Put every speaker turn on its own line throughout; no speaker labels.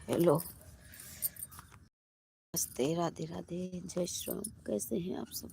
Hello, नमस्ते, राधे राधे, जय श्री राम। कैसे हैं आप सब?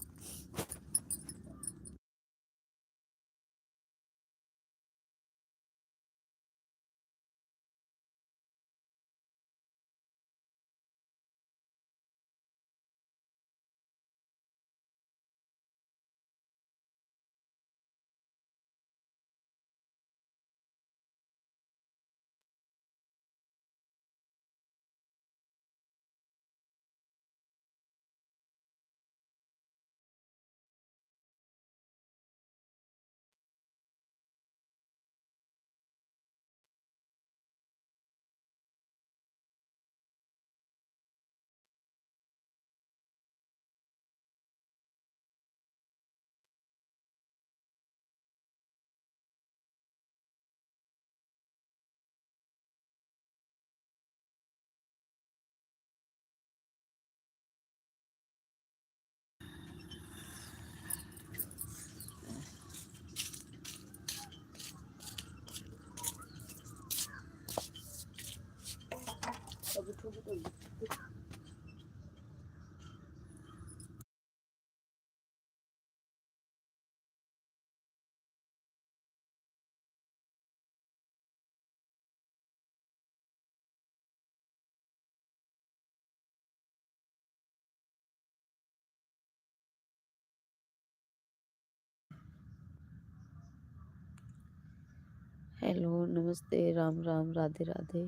हेलो, नमस्ते, राम राम, राधे राधे।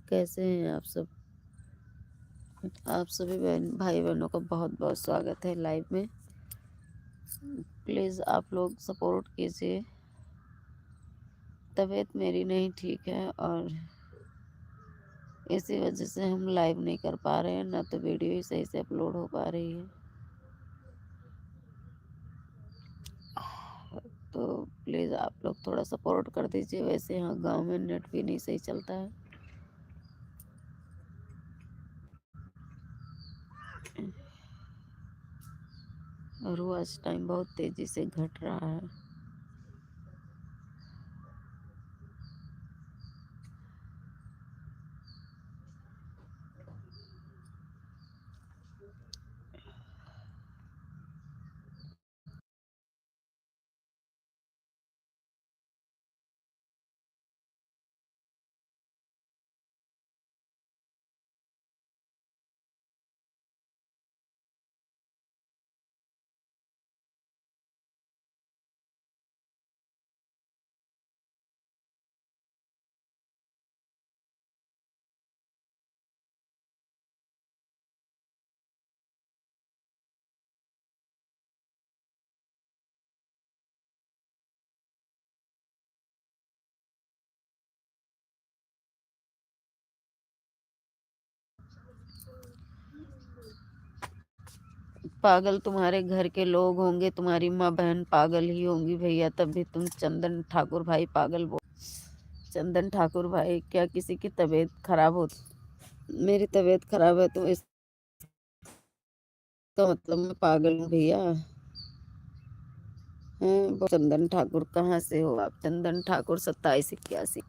कैसे हैं आप सब? आप सभी बहन भाई बहनों का बहुत बहुत स्वागत है लाइव में। प्लीज़ आप लोग सपोर्ट कीजिए। तबीयत मेरी नहीं ठीक है और इसी वजह से हम लाइव नहीं कर पा रहे हैं, ना तो वीडियो ही सही से अपलोड हो पा रही है। तो प्लीज़ आप लोग थोड़ा सपोर्ट कर दीजिए। वैसे यहाँ गांव में नेट भी नहीं सही चलता है और वॉच टाइम बहुत तेज़ी से घट रहा है। पागल तुम्हारे घर के लोग होंगे, तुम्हारी माँ बहन पागल ही होंगी भैया, तब भी तुम चंदन ठाकुर भाई पागल बोल। चंदन ठाकुर भाई, क्या किसी की तबीयत खराब हो? मेरी तबीयत खराब है तो इसका मतलब मैं पागल हूँ भैया? हैं? चंदन ठाकुर कहाँ से हो आप? चंदन ठाकुर 2781।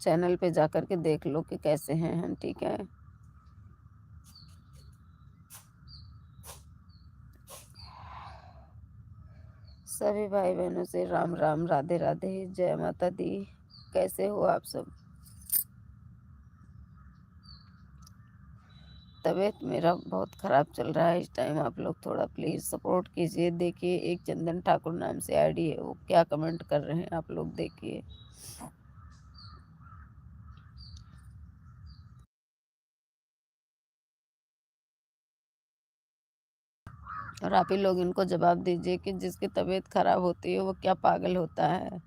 चैनल पे जाकर के देख लो कि कैसे हैं हम, ठीक है? सभी भाई बहनों से राम राम, राधे राधे, जय माता दी। कैसे हो आप सब? तबीयत मेरा बहुत ख़राब चल रहा है इस टाइम। आप लोग थोड़ा प्लीज़ सपोर्ट कीजिए। देखिए, एक चंदन ठाकुर नाम से आईडी है, वो क्या कमेंट कर रहे हैं आप लोग देखिए। और आप ही लोग इनको जवाब दीजिए कि जिसकी तबीयत खराब होती है वो क्या पागल होता है?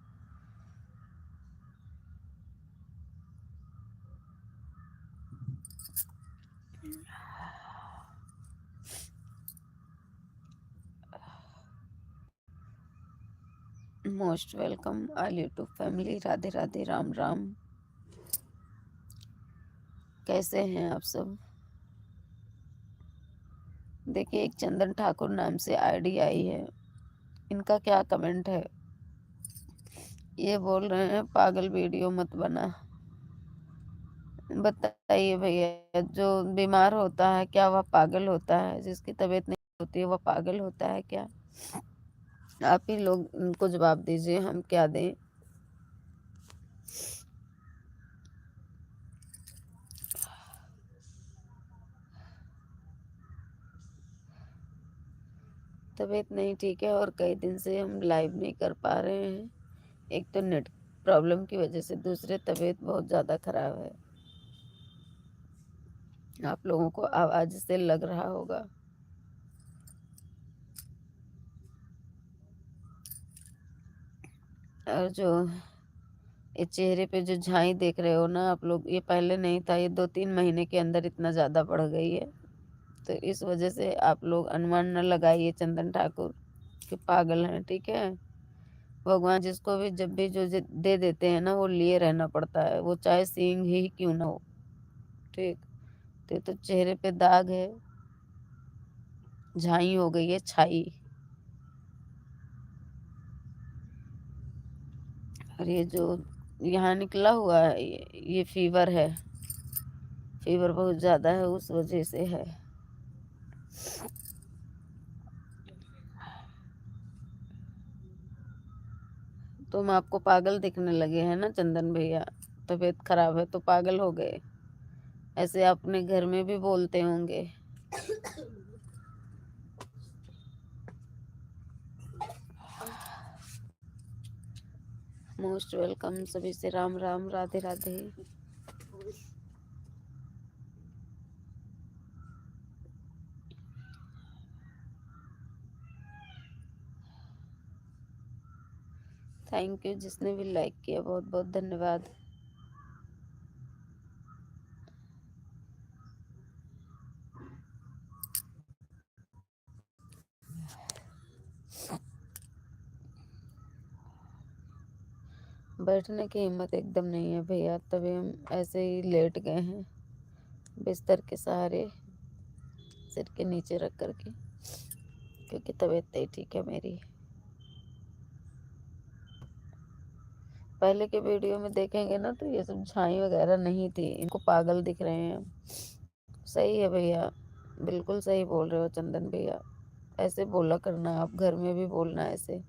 Most welcome all YouTube family. Radhe Radhe, Ram Ram. कैसे हैं आप सब? देखिए, एक चंदन ठाकुर नाम से आईडी आई है, इनका क्या कमेंट है? ये बोल रहे हैं पागल वीडियो मत बना। बताइए भैया, जो बीमार होता है क्या वह पागल होता है? जिसकी तबीयत नहीं होती है वह पागल होता है क्या? आप ही लोग इनको जवाब दीजिए, हम क्या दें। तबीयत नहीं ठीक है और कई दिन से हम लाइव नहीं कर पा रहे हैं। एक तो नेट प्रॉब्लम की वजह से, दूसरे तबीयत बहुत ज़्यादा खराब है। आप लोगों को आवाज़ से लग रहा होगा। और जो ये चेहरे पे जो झाई देख रहे हो ना आप लोग, ये पहले नहीं था, ये 2-3 महीने के अंदर इतना ज़्यादा बढ़ गई है। तो इस वजह से आप लोग अनुमान न लगाइए चंदन ठाकुर कि पागल हैं, ठीक है। भगवान जिसको भी जब भी जो दे देते हैं ना, वो लिए रहना पड़ता है, वो चाहे सींग ही क्यों ना हो, ठीक। तो चेहरे पे दाग है, झाई हो गई है, छाई। और ये जो यहाँ निकला हुआ है, ये फीवर है। फीवर बहुत ज़्यादा है, उस वजह से है। तुम आपको पागल दिखने लगे हैं ना चंदन भैया? तबीयत खराब है तो पागल हो गए? ऐसे अपने घर में भी बोलते होंगे। मोस्ट वेलकम सभी से। राम राम, राधे राधे। थैंक यू जिसने भी लाइक किया, बहुत बहुत धन्यवाद। बैठने की हिम्मत एकदम नहीं है भैया, तभी हम ऐसे ही लेट गए हैं बिस्तर के सहारे, सिर के नीचे रख करके, क्योंकि तबीयत नहीं ठीक है मेरी। पहले के वीडियो में देखेंगे ना तो ये सब झाई वगैरह नहीं थी, इनको पागल दिख रहे हैं। सही है भैया, बिल्कुल सही बोल रहे हो चंदन भैया। ऐसे बोला करना, आप घर में भी बोलना ऐसे।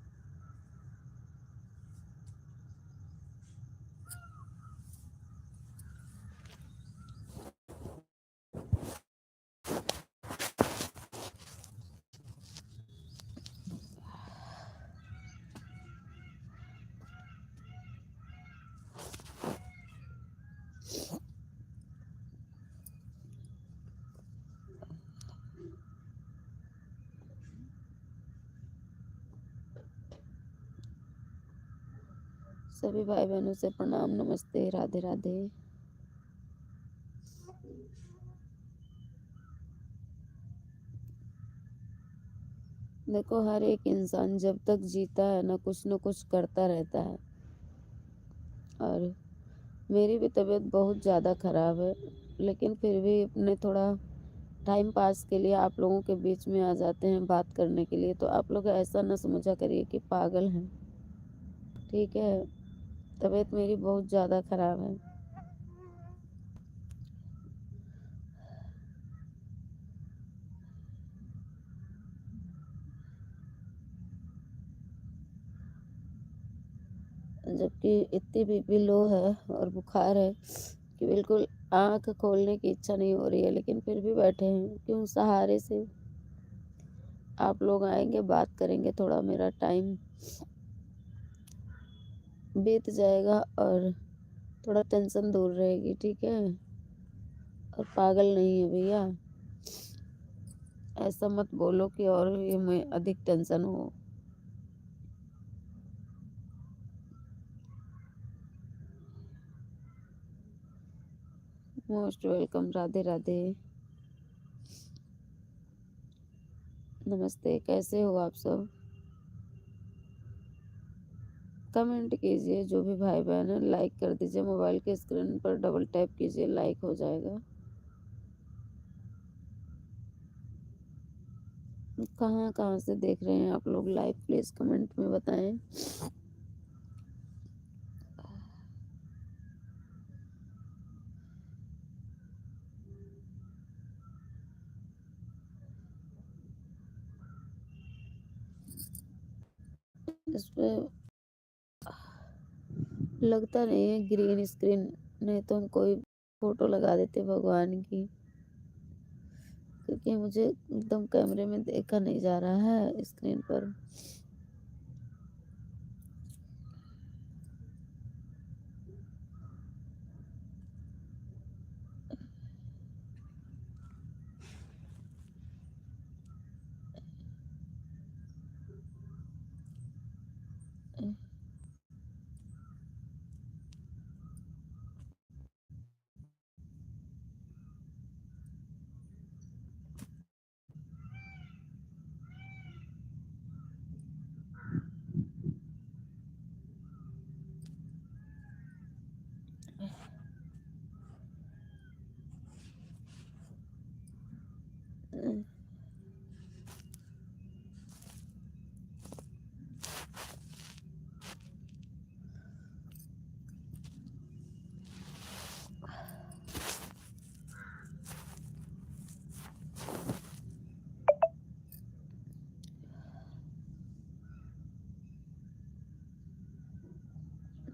सभी भाई बहनों से प्रणाम, नमस्ते, राधे राधे। देखो, हर एक इंसान जब तक जीता है ना, कुछ न कुछ करता रहता है। और मेरी भी तबीयत बहुत ज़्यादा ख़राब है, लेकिन फिर भी अपने थोड़ा टाइम पास के लिए आप लोगों के बीच में आ जाते हैं बात करने के लिए। तो आप लोग ऐसा ना समझा करिए कि पागल हैं, ठीक है। तबीयत मेरी बहुत ज़्यादा ख़राब है। जबकि इतनी बीपी लो है और बुखार है कि बिल्कुल आंख खोलने की इच्छा नहीं हो रही है, लेकिन फिर भी बैठे हैं। क्यों? सहारे से आप लोग आएंगे, बात करेंगे, थोड़ा मेरा टाइम बीत जाएगा और थोड़ा टेंशन दूर रहेगी, ठीक है। और पागल नहीं है भैया, ऐसा मत बोलो कि और ये मैं अधिक टेंशन हो। मोस्ट वेलकम, राधे राधे, नमस्ते। कैसे हो आप सब? कमेंट कीजिए, जो भी भाई बहन है लाइक कर दीजिए। मोबाइल के स्क्रीन पर डबल टैप कीजिए, लाइक हो जाएगा। कहाँ कहाँ से देख रहे हैं आप लोग लाइव, प्लीज कमेंट में बताएं। इस पे लगता नहीं है ग्रीन स्क्रीन, नहीं तो हम कोई फोटो लगा देते भगवान की, क्योंकि मुझे एकदम कैमरे में देखा नहीं जा रहा है स्क्रीन पर।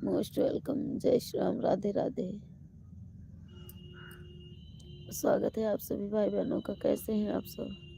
मोस्ट वेलकम, जय श्री राम, राधे राधे। स्वागत है आप सभी भाई बहनों का, कैसे हैं आप सब।